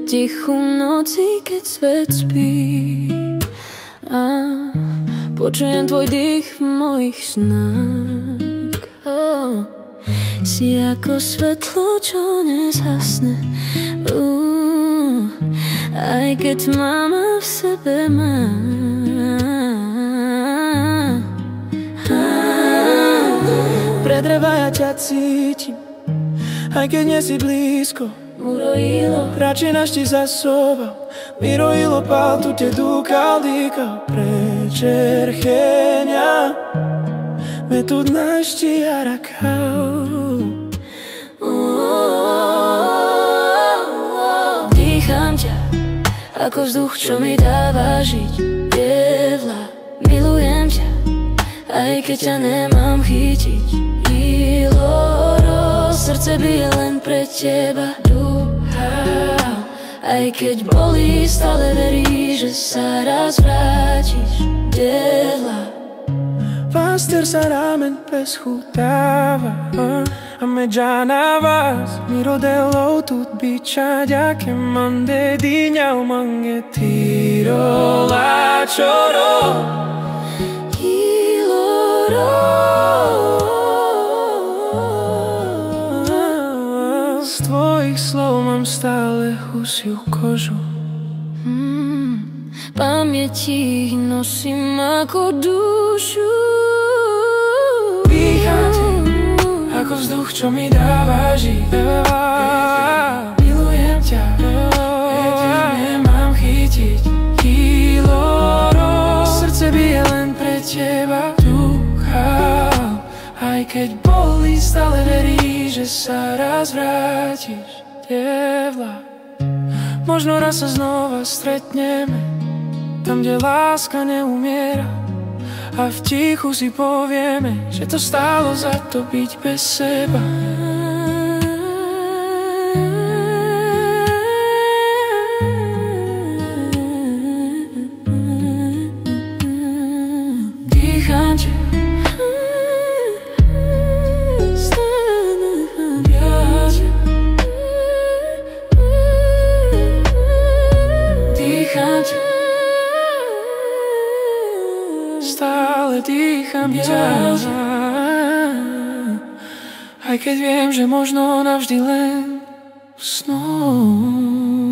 tichu noci, keď svet spí. A počujem tvoj dých v mojich snách. Si ako svetlo, čo nezhasne. Aj keď mama v sebe má. Pre dreva ja ťa cítim, aj keď nie si blízko. Urojilo, Radšej našti zasoval, mirojilo pál, tu te dúkal, dýkal. Prečerchenia, me tu našti arakal. Dýcham ťa, ako vzduch, čo mi dáva žiť. Dievla, milujem ťa, aj keď ťa nemám chytiť. Iloro, srdce bije len pre teba. Aj keď bolí, stále veríš, že sa raz vrátiš. Dievla, Pastor sa ramen pescutava a me già navas miro dello tut bicciadia che mande digna o mange tiro la choro z tvojich slov mám stále husiu kožu. pamäti ich nosím ako dušu. Dýcham ti, ako vzduch, čo mi dáva žiť. Milujem ťa, keď ťa nemám chytiť. Kiloro, srdce bije len pre teba. Dúcham, aj keď bolí, stále veríš, že sa raz vrátiš. Dievla, možno raz sa znova stretneme, tam, kde láska neumiera. A v tichu si povieme, že to stálo za to byť bez seba. Dýcham ťa, dýcham ťa, stále dýcham ťa. Aj keď viem, že možno navždy len snom.